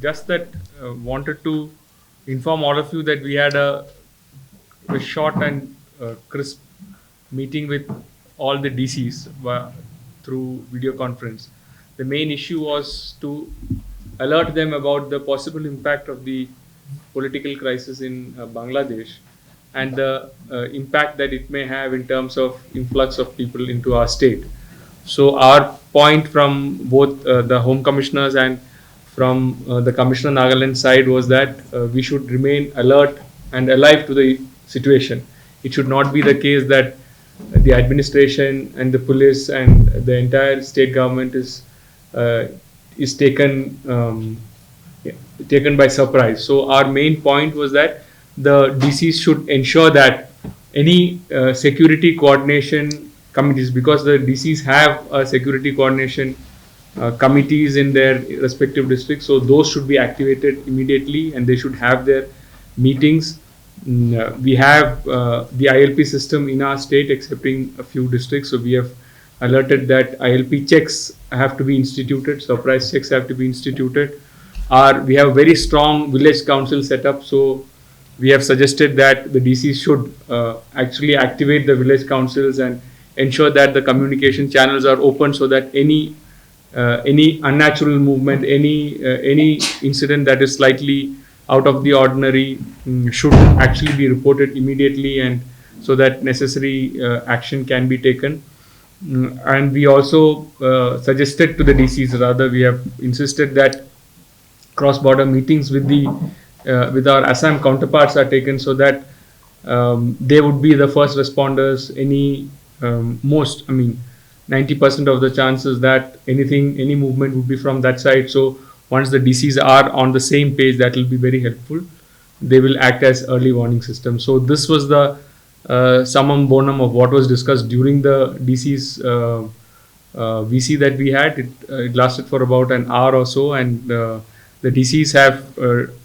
just that wanted to inform all of you that we had a short and crisp meeting with all the DCs through video conference. The main issue was to alert them about the possible impact of the political crisis in Bangladesh and the impact that it may have in terms of influx of people into our state. So our point from both the Home Commissioners and from the Commissioner Nagaland side was that we should remain alert and alive to the situation. It should not be the case that the administration and the police and the entire state government is taken by surprise. So our main point was that the DCs should ensure that any security coordination committees, because the DCs have security coordination committees in their respective districts, so those should be activated immediately and they should have their meetings. We have the ILP system in our state, excepting a few districts, so we have alerted that ILP checks have to be instituted, surprise checks have to be instituted. We have very strong village council set up, so we have suggested that the DCs should actually activate the village councils and ensure that the communication channels are open so that any unnatural movement, any incident that is slightly out of the ordinary should actually be reported immediately, and so that necessary action can be taken. And we also suggested to the DCs, rather we have insisted that cross-border meetings with our Assam counterparts are taken, so that they would be the first responders. 90% of the chances that any movement would be from that side. So once the DCs are on the same page, that will be very helpful. They will act as early warning system. So this was the summum bonum of what was discussed during the DC's VC that we had. It lasted for about an hour or so, and the DCs have,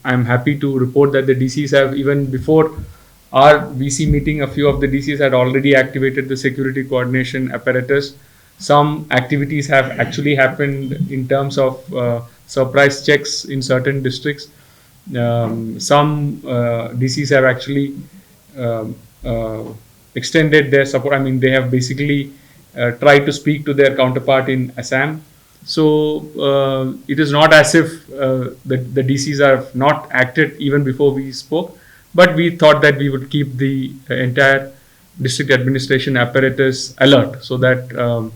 I'm happy to report that the DCs have, even before our VC meeting, a few of the DCs had already activated the security coordination apparatus. Some activities have actually happened in terms of surprise checks in certain districts. Some DCs have actually extended their support. They have basically tried to speak to their counterpart in Assam. So it is not as if the DCs have not acted even before we spoke, but we thought that we would keep the entire district administration apparatus alert so that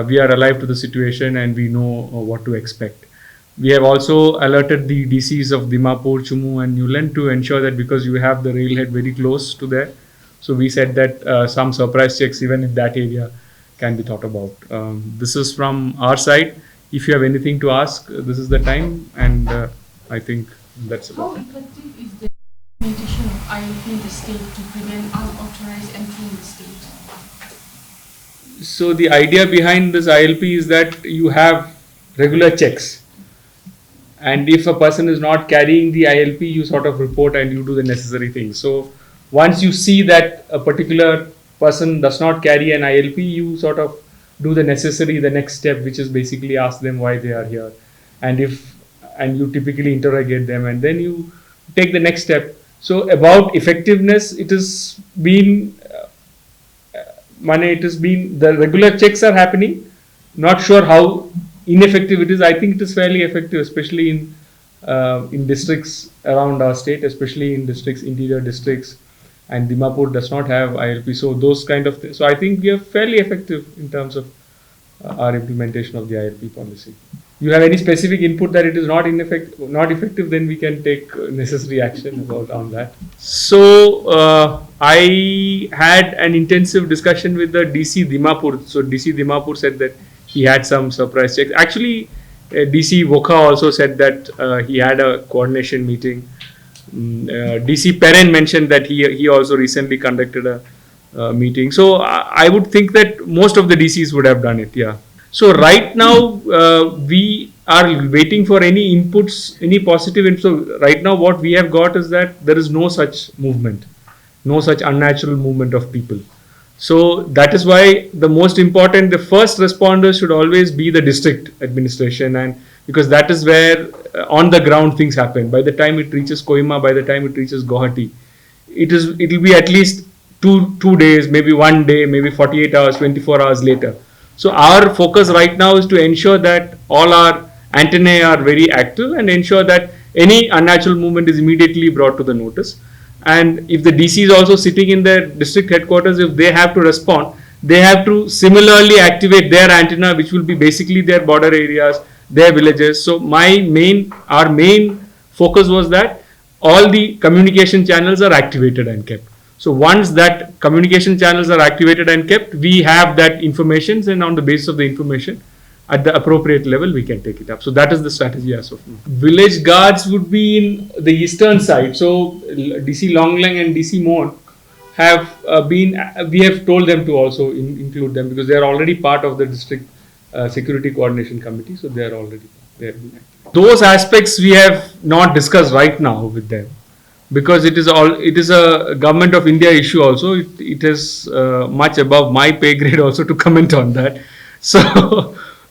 we are alive to the situation and we know what to expect. We have also alerted the DCs of Dimapur, Chumoukedima and Niuland to ensure that, because you have the railhead very close to there, so we said that some surprise checks even in that area can be thought about. This is from our side. If you have anything to ask, this is the time, and I think that's about it. How effective is the implementation of ILP in the state to prevent unauthorized entry in the state? So the idea behind this ILP is that you have regular checks, and if a person is not carrying the ILP, you sort of report and you do the necessary things. So once you see that a particular person does not carry an ILP, you sort of do the next step, which is basically ask them why they are here, and you typically interrogate them, and then you take the next step. So about effectiveness, it has been the regular checks are happening. Not sure how ineffective it is. I think it is fairly effective, especially in districts around our state, especially in interior districts, and Dimapur does not have ILP. So those kind of things. So I think we are fairly effective in terms of our implementation of the ILP policy. You have any specific input that it is not effective, then we can take necessary action on that. So I had an intensive discussion with the DC Dimapur. So DC Dimapur said that he had some surprise checks. Actually, DC Vokha also said that he had a coordination meeting. DC Perrin mentioned that he also recently conducted a meeting. So I would think that most of the DCs would have done it. Yeah. So right now we are waiting for any inputs, any positive inputs. So right now what we have got is that there is no such movement, no such unnatural movement of people. So that is why the first responders should always be the district administration, and because that is where on the ground things happen. By the time it reaches Kohima, by the time it reaches Guwahati, it will be at least two days, maybe 1 day, maybe 48 hours, 24 hours later. So our focus right now is to ensure that all our antennae are very active and ensure that any unnatural movement is immediately brought to the notice. And if the DC is also sitting in their district headquarters, if they have to respond, they have to similarly activate their antenna, which will be basically their border areas, their villages. So our main focus was that all the communication channels are activated and kept. So once that communication channels are activated and kept, we have that information, and on the basis of the information, at the appropriate level, we can take it up. So that is the strategy as of now. Village guards would be in the eastern side. So DC Longlang and DC Mon have we have told them to also include them, because they are already part of the district security coordination committee. So they are already there. Those aspects we have not discussed right now with them, because it is a government of India issue also. It is much above my pay grade also to comment on that.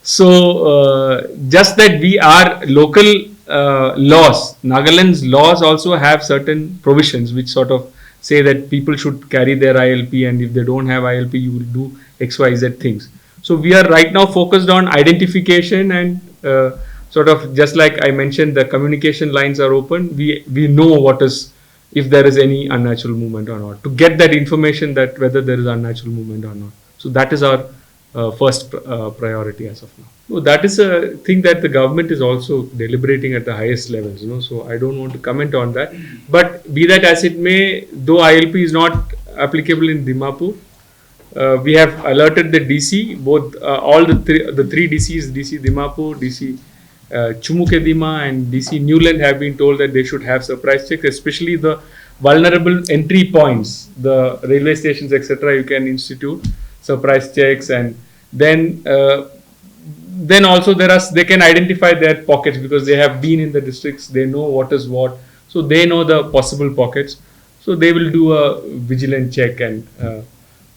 So just that we are local laws, Nagaland's laws also have certain provisions which sort of say that people should carry their ILP, and if they don't have ILP, you will do XYZ things. So we are right now focused on identification and sort of, just like I mentioned, the communication lines are open. We know if there is any unnatural movement or not, to get that information that whether there is unnatural movement or not. So that is our first priority as of now. So that is a thing that the government is also deliberating at the highest levels, so I don't want to comment on that. But be that as it may, though ILP is not applicable in Dimapur, we have alerted the DC, both all the three DCs, DC Dimapur, DC Chumoukedima and DC Niuland, have been told that they should have surprise checks, especially the vulnerable entry points, the railway stations, etc. You can institute surprise checks, and then also they can identify their pockets, because they have been in the districts, they know what is what, so they know the possible pockets. So they will do a vigilant check, and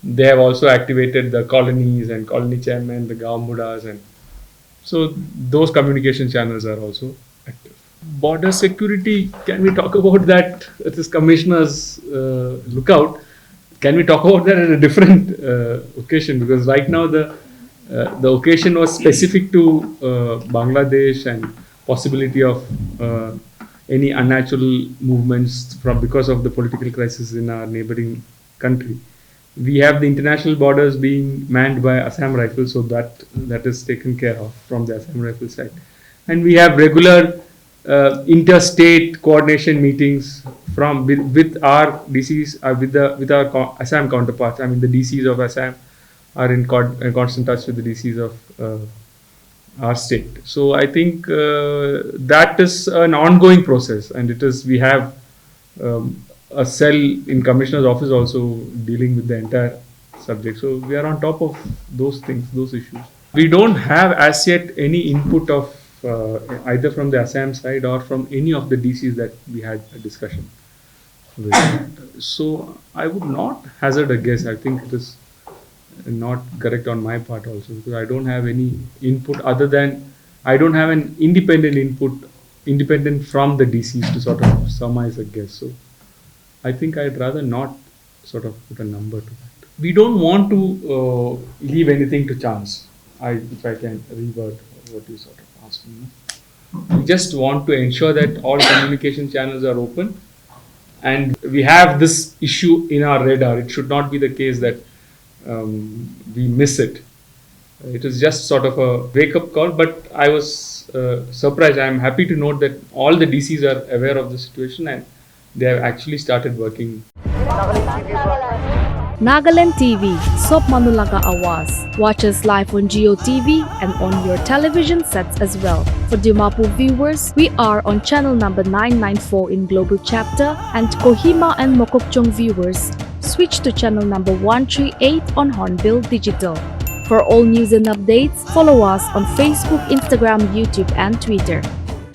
they have also activated the colonies and colony chairmen, the Gaambudas, and so those communication channels are also active. Border security, can we talk about that at this Commissioner's lookout? Can we talk about that at a different occasion? Because right now the occasion was specific to Bangladesh and possibility of any unnatural movements because of the political crisis in our neighboring country. We have the international borders being manned by Assam Rifles, so that is taken care of from the Assam Rifles side. And we have regular interstate coordination meetings with our DCs, with our Assam counterparts. I mean, the DCs of Assam are in constant touch with the DCs of our state. So I think that is an ongoing process, and we have a cell in Commissioner's office also dealing with the entire subject. So we are on top of those things, those issues. We don't have as yet any input of either from the Assam side or from any of the DCs that we had a discussion with. So I would not hazard a guess. I think it is not correct on my part also, because I don't have any input other than I don't have an independent input, independent from the DCs to sort of surmise a guess. So I think I'd rather not sort of put a number to that. We don't want to leave anything to chance. If I can revert what you sort of asked me. We just want to ensure that all communication channels are open, and we have this issue in our radar. It should not be the case that we miss it. It is just sort of a wake-up call, but I was surprised. I am happy to note that all the DCs are aware of the situation and they have actually started working. Nagaland TV, Sob Manulaga Awas. Watch us live on Geo TV and on your television sets as well. For Dimapur viewers, we are on channel number 994 in Global Chapter, and Kohima and Mokokchung viewers, switch to channel number 138 on Hornbill Digital. For all news and updates, follow us on Facebook, Instagram, YouTube, and Twitter.